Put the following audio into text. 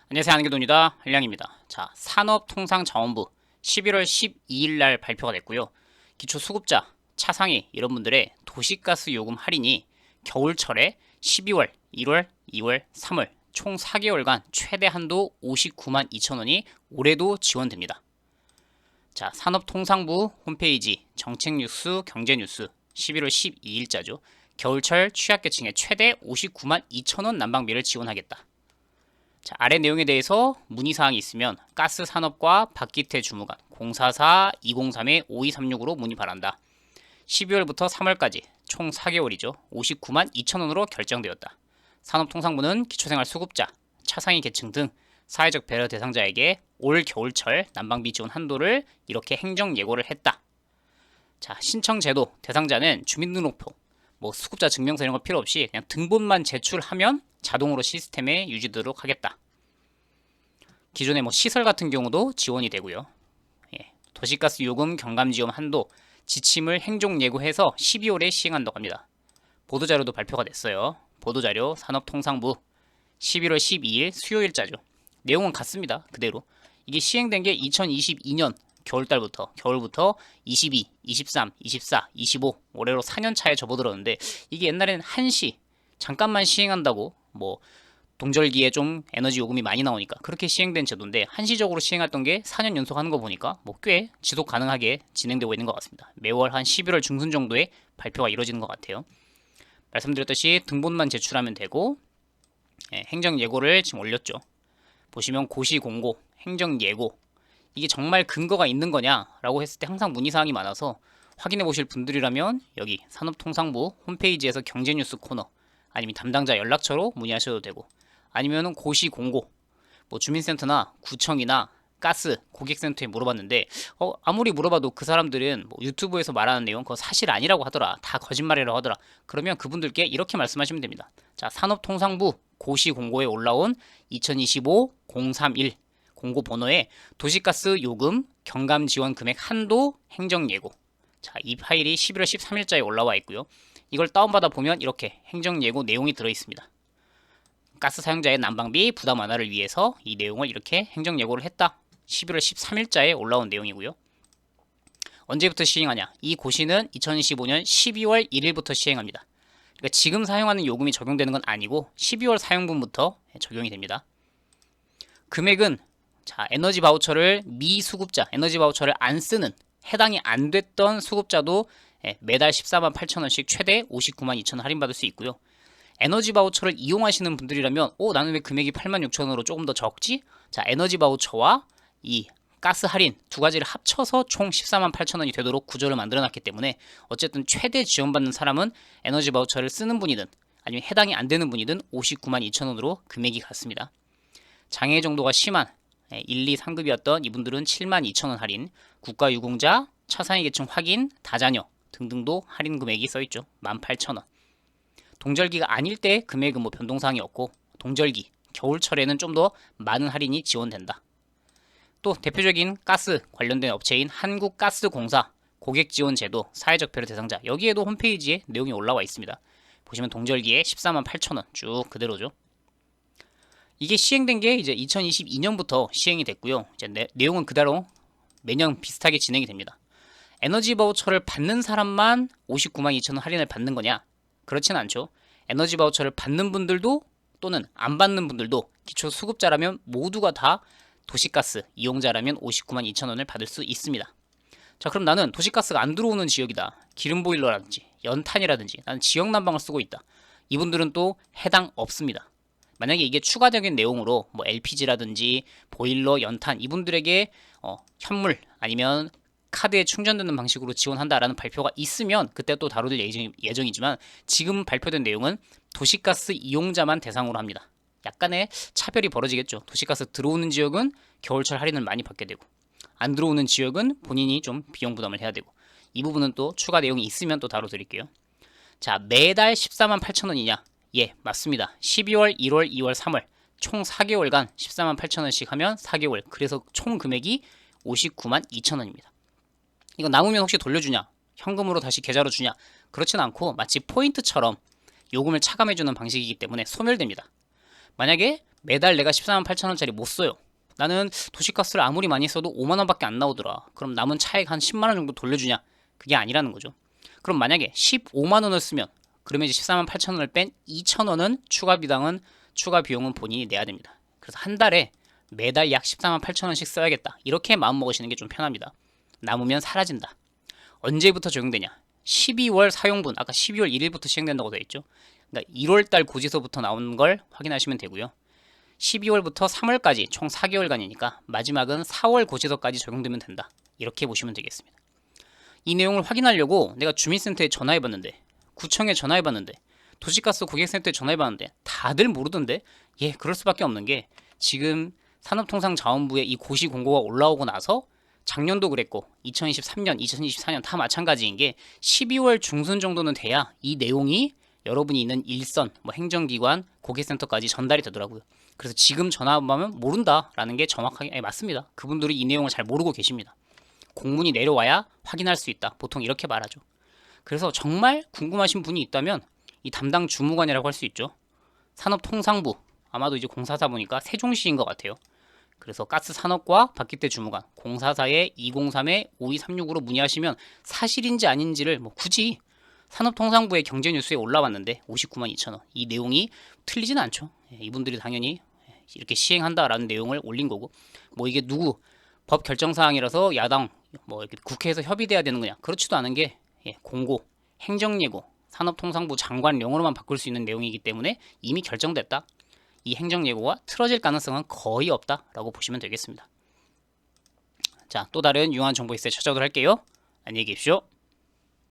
안녕하세요. 한기돈이다. 한량입니다. 자, 산업통상자원부 11월 12일 날 발표가 됐고요. 기초수급자, 차상위 이런 분들의 도시가스 요금 할인이 겨울철에 12월, 1월, 2월, 3월 총 4개월간 최대 한도 59만 2천 원이 올해도 지원됩니다. 자, 산업통상부 홈페이지 정책뉴스, 경제뉴스 11월 12일자죠. 겨울철 취약계층에 최대 59만 2천 원 난방비를 지원하겠다. 자, 아래 내용에 대해서 문의사항이 있으면 가스산업과 박기태 주무관 044-203-5236으로 문의 바란다. 12월부터 3월까지 총 4개월이죠. 59만 2천원으로 결정되었다. 산업통상부는 기초생활수급자, 차상위 계층 등 사회적 배려 대상자에게 올 겨울철 난방비 지원 한도를 이렇게 행정 예고를 했다. 자, 신청 제도 대상자는 주민등록표, 수급자 증명서 이런 거 필요 없이 그냥 등본만 제출하면 자동으로 시스템에 유지되도록 하겠다. 기존의 시설 같은 경우도 지원이 되고요. 도시가스 요금 경감지원 한도 지침을 행정 예고해서 12월에 시행한다고 합니다. 보도자료도 발표가 됐어요. 보도자료 산업통상부 11월 12일 수요일자죠. 내용은 같습니다. 그대로. 이게 시행된 게 2022년 겨울부터 22, 23, 24, 25 올해로 4년 차에 접어들었는데 이게 옛날에는 한시 잠깐만 시행한다고 동절기에 좀 에너지 요금이 많이 나오니까 그렇게 시행된 제도인데 한시적으로 시행했던 게 4년 연속 하는 거 보니까 꽤 지속 가능하게 진행되고 있는 것 같습니다. 매월 한 11월 중순 정도에 발표가 이루어지는 것 같아요. 말씀드렸듯이 등본만 제출하면 되고 행정 예고를 지금 올렸죠. 보시면 고시 공고, 행정 예고 이게 정말 근거가 있는 거냐라고 했을 때 항상 문의사항이 많아서 확인해 보실 분들이라면 여기 산업통상부 홈페이지에서 경제뉴스 코너 아니면 담당자 연락처로 문의하셔도 되고 아니면은 고시 공고 주민센터나 구청이나 가스 고객센터에 물어봤는데 아무리 물어봐도 그 사람들은 유튜브에서 말하는 내용 그거 사실 아니라고 하더라, 다 거짓말이라고 하더라. 그러면 그분들께 이렇게 말씀하시면 됩니다. 자, 산업통상부 고시 공고에 올라온 2025-031 공고 번호에 도시가스 요금 경감 지원 금액 한도 행정 예고. 자, 이 파일이 11월 13일자에 올라와 있고요. 이걸 다운받아 보면 이렇게 행정 예고 내용이 들어 있습니다. 가스 사용자의 난방비 부담 완화를 위해서 이 내용을 이렇게 행정 예고를 했다. 11월 13일자에 올라온 내용이고요. 언제부터 시행하냐? 이 고시는 2025년 12월 1일부터 시행합니다. 그러니까 지금 사용하는 요금이 적용되는 건 아니고 12월 사용분부터 적용이 됩니다. 금액은 에너지 바우처를 미수급자, 에너지 바우처를 안 쓰는 해당이 안 됐던 수급자도 매달 14만 8천원씩 최대 59만 2천원 할인받을 수 있고요. 에너지 바우처를 이용하시는 분들이라면 나는 왜 금액이 8만 6천원으로 조금 더 적지? 자, 에너지 바우처와 이 가스 할인 두 가지를 합쳐서 총 14만 8천원이 되도록 구조를 만들어 놨기 때문에 어쨌든 최대 지원받는 사람은 에너지 바우처를 쓰는 분이든 아니면 해당이 안 되는 분이든 59만 2천원으로 금액이 같습니다. 장애 정도가 심한 1, 2, 3급이었던 이분들은 7만 2천원 할인, 국가유공자, 차상위 계층 확인, 다자녀 등등도 할인 금액이 써있죠. 18,000원. 동절기가 아닐 때 금액은 변동사항이 없고 동절기, 겨울철에는 좀 더 많은 할인이 지원된다. 또 대표적인 가스 관련된 업체인 한국가스공사 고객지원제도 사회적 배려 대상자 여기에도 홈페이지에 내용이 올라와 있습니다. 보시면 동절기에 14만 8천원 쭉 그대로죠. 이게 시행된 게 이제 2022년부터 시행이 됐고요. 이제 내용은 그대로 매년 비슷하게 진행이 됩니다. 에너지 바우처를 받는 사람만 59만 2천원 할인을 받는 거냐? 그렇진 않죠. 에너지 바우처를 받는 분들도 또는 안 받는 분들도 기초 수급자라면 모두가 다 도시가스 이용자라면 59만 2천원을 받을 수 있습니다. 자, 그럼 나는 도시가스가 안 들어오는 지역이다. 기름보일러라든지 연탄이라든지 나는 지역 난방을 쓰고 있다. 이분들은 또 해당 없습니다. 만약에 이게 추가적인 내용으로 LPG라든지 보일러, 연탄 이분들에게 현물 아니면 카드에 충전되는 방식으로 지원한다라는 발표가 있으면 그때 또 다룰 예정이지만 지금 발표된 내용은 도시가스 이용자만 대상으로 합니다. 약간의 차별이 벌어지겠죠. 도시가스 들어오는 지역은 겨울철 할인을 많이 받게 되고 안 들어오는 지역은 본인이 좀 비용 부담을 해야 되고 이 부분은 또 추가 내용이 있으면 또 다뤄드릴게요. 자, 매달 14만 8천원이냐? 예, 맞습니다. 12월, 1월, 2월, 3월 총 4개월간 14만 8천원씩 하면 4개월. 그래서 총 금액이 59만 2천원입니다. 이거 남으면 혹시 돌려주냐? 현금으로 다시 계좌로 주냐? 그렇진 않고 마치 포인트처럼 요금을 차감해주는 방식이기 때문에 소멸됩니다. 만약에 매달 내가 14만 8천 원짜리 못 써요. 나는 도시가스를 아무리 많이 써도 5만 원밖에 안 나오더라. 그럼 남은 차액 한 10만 원 정도 돌려주냐? 그게 아니라는 거죠. 그럼 만약에 15만 원을 쓰면 그러면 이제 14만 8천 원을 뺀 2천 원은 추가 비용은 본인이 내야 됩니다. 그래서 한 달에 매달 약 14만 8천 원씩 써야겠다. 이렇게 마음 먹으시는 게 좀 편합니다. 남으면 사라진다. 언제부터 적용되냐? 12월 사용분, 아까 12월 1일부터 시행된다고 되어 있죠. 그러니까 1월달 고지서부터 나오는 걸 확인하시면 되고요. 12월부터 3월까지 총 4개월간이니까 마지막은 4월 고지서까지 적용되면 된다. 이렇게 보시면 되겠습니다. 이 내용을 확인하려고 내가 주민센터에 전화해봤는데, 구청에 전화해봤는데, 도시가스 고객센터에 전화해봤는데 다들 모르던데, 예, 그럴 수밖에 없는 게 지금 산업통상자원부에 이 고시 공고가 올라오고 나서 작년도 그랬고 2023년, 2024년 다 마찬가지인 게 12월 중순 정도는 돼야 이 내용이 여러분이 있는 일선, 뭐 행정기관, 고객센터까지 전달이 되더라고요. 그래서 지금 전화하면 모른다라는 게 정확하게 맞습니다. 그분들이 이 내용을 잘 모르고 계십니다. 공문이 내려와야 확인할 수 있다. 보통 이렇게 말하죠. 그래서 정말 궁금하신 분이 있다면 이 담당 주무관이라고 할 수 있죠. 산업통상부, 아마도 이제 공사사 보니까 세종시인 것 같아요. 그래서 가스산업과 박기태 주무관 044-203-5236으로 문의하시면 사실인지 아닌지를 뭐 굳이 산업통상부의 경제뉴스에 올라왔는데 59만 2천 원. 이 내용이 틀리진 않죠. 이분들이 당연히 이렇게 시행한다라는 내용을 올린 거고, 뭐 이게 누구 법 결정사항이라서 야당 뭐 이렇게 국회에서 협의돼야 되는 거냐? 그렇지도 않은 게 공고, 행정예고, 산업통상부 장관령으로만 바꿀 수 있는 내용이기 때문에 이미 결정됐다. 이 행정예고가 틀어질 가능성은 거의 없다라고 보시면 되겠습니다. 자, 또 다른 유용한 정보 있을 때 찾아오도록 할게요. 안녕히 계십시오.